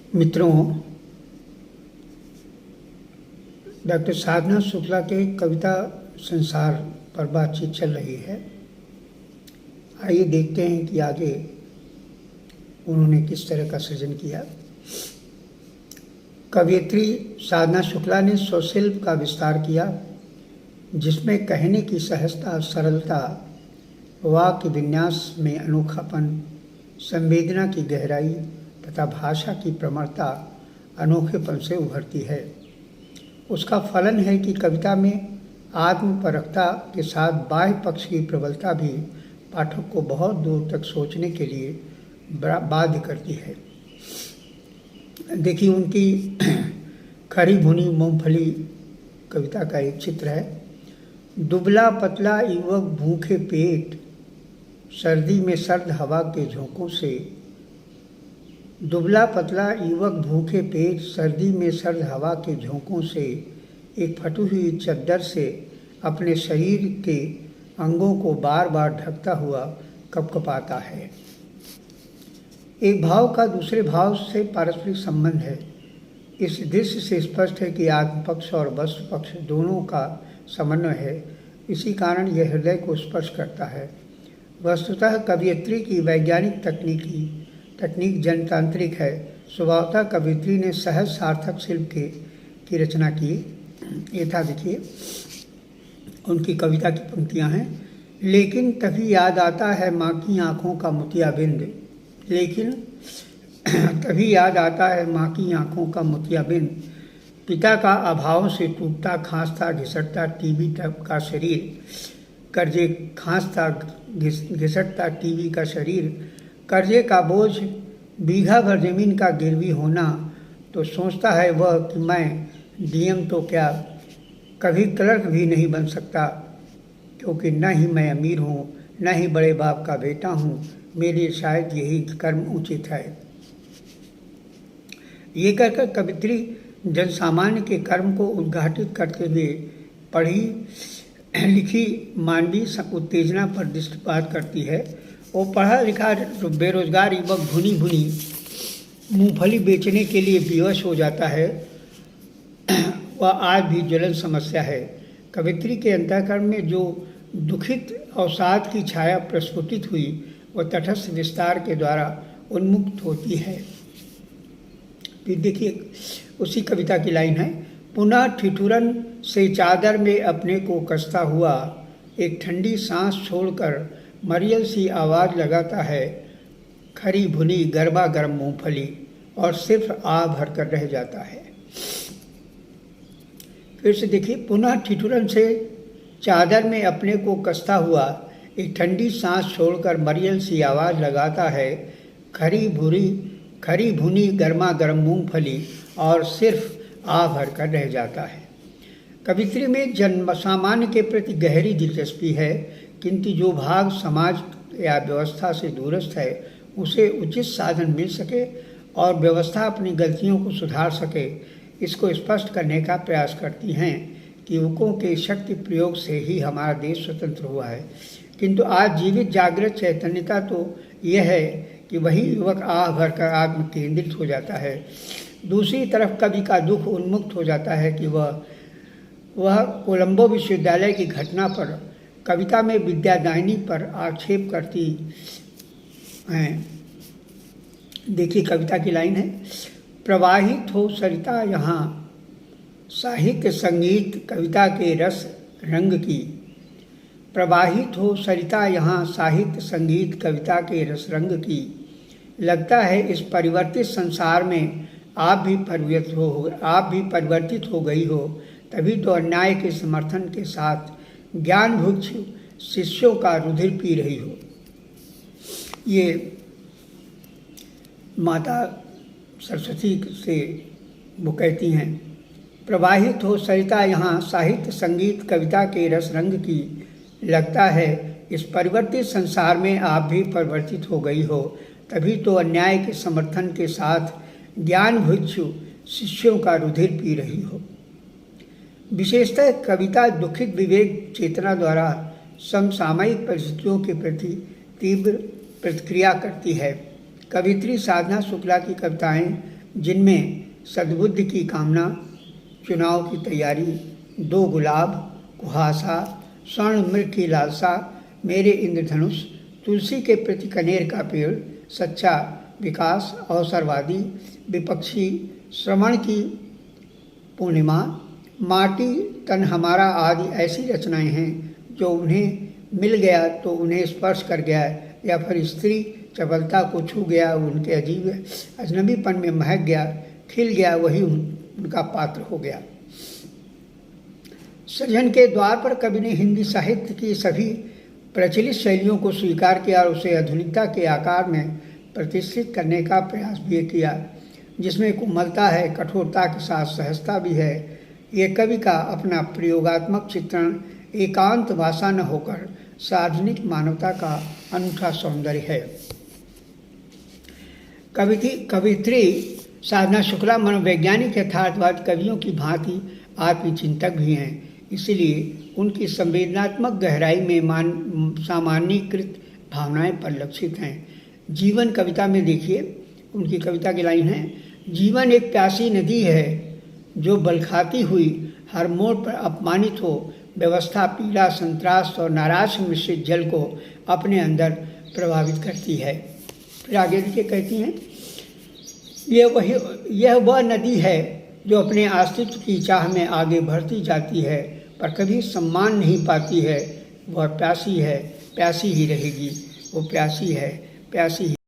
मित्रों, डॉक्टर साधना शुक्ला के कविता संसार पर बातचीत चल रही है। आइए देखते हैं कि आगे उन्होंने किस तरह का सृजन किया। कवयित्री साधना शुक्ला ने स्वशिल्प का विस्तार किया, जिसमें कहने की सहजता, सरलता, वाक्य विन्यास में अनोखापन, संवेदना की गहराई तथा भाषा की प्रमणता अनोखेपन से उभरती है। उसका फलन है कि कविता में आत्मपरकता के साथ बाह्य पक्ष की प्रबलता भी पाठक को बहुत दूर तक सोचने के लिए बाध्य करती है। देखिए, उनकी खरी भुनी मूंगफली कविता का एक चित्र है। दुबला पतला युवक भूखे पेट, सर्दी में सर्द हवा के झोंकों से। दुबला पतला युवक भूखे पेट, सर्दी में सर्द हवा के झोंकों से एक फटी हुई चद्दर से अपने शरीर के अंगों को बार बार ढकता हुआ कपकपाता है। एक भाव का दूसरे भाव से पारस्परिक संबंध है। इस दृश्य से स्पष्ट है कि आत्मपक्ष और वस्तु पक्ष दोनों का समन्वय है। इसी कारण यह हृदय को स्पर्श करता है। वस्तुतः कवयित्री की वैज्ञानिक तकनीक जनतांत्रिक है। स्वभावतः कवयित्री ने सहज सार्थक शिल्प की रचना की। ये था, देखिए, उनकी कविता की पंक्तियां हैं। लेकिन तभी याद आता है माँ की आँखों का मोतियाबिंद। लेकिन तभी याद आता है माँ की आँखों का मोतियाबिंद। पिता का अभाव से टूटता खांसता घिसटता टीबी का शरीर, कर्जे खांसता घिसटता टीबी का शरीर, कर्जे का बोझ बीघा भर जमीन का गिरवी होना, तो सोचता है वह कि मैं डीएम तो क्या कभी क्लर्क भी नहीं बन सकता, क्योंकि न ही मैं अमीर हूँ न ही बड़े बाप का बेटा हूँ। मेरे लिए शायद यही कर्म उचित है। ये कहकर कवयित्री जनसामान्य के कर्म को उद्घाटित करते हुए पढ़ी लिखी मानवीय उत्तेजना पर दृष्टिपात करती है। वो पढ़ा लिखा बेरोजगार युवक भुनी भुनी मूंगफली बेचने के लिए विवश हो जाता है। वह आज भी ज्वलन समस्या है। कवयित्री के अंतःकरण में जो दुखित अवसाद की छाया प्रस्फुटित हुई, वह तटस्थ विस्तार के द्वारा उन्मुक्त होती है। फिर देखिए, उसी कविता की लाइन है। पुनः ठिठुरन से चादर में अपने को कसता हुआ, एक ठंडी सांस छोड़कर मरियल सी आवाज़ लगाता है, खरी भुनी गरबा गर्म मूंगफली, और सिर्फ आ भर कर रह जाता है। फिर से देखिए, पुनः ठिठुरन से चादर में अपने को कसता हुआ, एक ठंडी सांस छोड़कर मरियल सी आवाज़ लगाता है, खरी भुनी गर्मा गर्म मूंगफली, और सिर्फ आ भर कर रह जाता है। कवयित्री में जन सामान्य के प्रति गहरी दिलचस्पी है, किंतु जो भाग समाज या व्यवस्था से दूरस्थ है, उसे उचित साधन मिल सके और व्यवस्था अपनी गलतियों को सुधार सके, इसको स्पष्ट करने का प्रयास करती हैं कि युवकों के शक्ति प्रयोग से ही हमारा देश स्वतंत्र हुआ है। किंतु आज जीवित जागृत चैतन्यता तो यह है कि वही युवक आह भरकर आत्म केंद्रित हो जाता है। दूसरी तरफ कवि का दुख उन्मुक्त हो जाता है कि वह कोलंबो विश्वविद्यालय की घटना पर कविता में विद्यादायिनी पर आक्षेप करती हैं। देखिए, कविता की लाइन है। प्रवाहित हो सरिता यहाँ साहित्य संगीत कविता के रस रंग की। प्रवाहित हो सरिता यहाँ साहित्य संगीत कविता के रस रंग की। लगता है इस परिवर्तित संसार में आप भी परिवर्तित हो गई हो, तभी तो अन्याय के समर्थन के साथ ज्ञान भुक्ष शिष्यों का रुधिर पी रही हो। ये माता सरस्वती से वो कहती हैं, प्रवाहित हो सरिता यहाँ साहित्य संगीत कविता के रस रंग की। लगता है इस परिवर्तित संसार में आप भी परिवर्तित हो गई हो, तभी तो अन्याय के समर्थन के साथ ज्ञान भिक्षु शिष्यों का रुधिर पी रही हो। विशेषतः कविता दुखित विवेक चेतना द्वारा समसामयिक परिस्थितियों के प्रति तीव्र प्रतिक्रिया करती है। कवित्री साधना शुक्ला की कविताएं जिनमें सद्बुद्धि की कामना, चुनाव की तैयारी, 2 गुलाब, कुहासा, स्वर्ण मृग की लालसा, मेरे इंद्रधनुष, तुलसी के प्रति कनेर का पेड़, सच्चा विकास, अवसरवादी, विपक्षी, श्रवण की पूर्णिमा, माटी तन हमारा आदि ऐसी रचनाएं हैं जो उन्हें मिल गया तो उन्हें स्पर्श कर गया, या फिर स्त्री चपलता को छू गया, उनके अजीब अजनबीपन में महक गया, खिल गया, वही उनका पात्र हो गया। सृजन के द्वार पर कवि ने हिंदी साहित्य की सभी प्रचलित शैलियों को स्वीकार किया और उसे आधुनिकता के आकार में प्रतिष्ठित करने का प्रयास भी किया, जिसमें कोमलता है, कठोरता के साथ सहजता भी है। ये कवि का अपना प्रयोगात्मक चित्रण एकांत भाषा न होकर सार्वजनिक मानवता का अनूठा सौंदर्य है। कवित्री साधना शुक्ला मनोवैज्ञानिक यथार्थवाद कवियों की भांति आत्मचिंतक भी हैं, इसलिए उनकी संवेदनात्मक गहराई में सामान्यीकृत भावनाएं परिलक्षित हैं। जीवन कविता में देखिए, उनकी कविता की लाइन है, जीवन एक प्यासी नदी है जो बलखाती हुई हर मोड़ पर अपमानित हो व्यवस्था, पीड़ा, संत्रास और नाराज मिश्रित जल को अपने अंदर प्रभावित करती है। फिर आगे देखिए, कहती हैं, यह वह नदी है जो अपने अस्तित्व की चाह में आगे बढ़ती जाती है पर कभी सम्मान नहीं पाती है। वह प्यासी है, प्यासी ही रहेगी, वो प्यासी है, प्यासी ही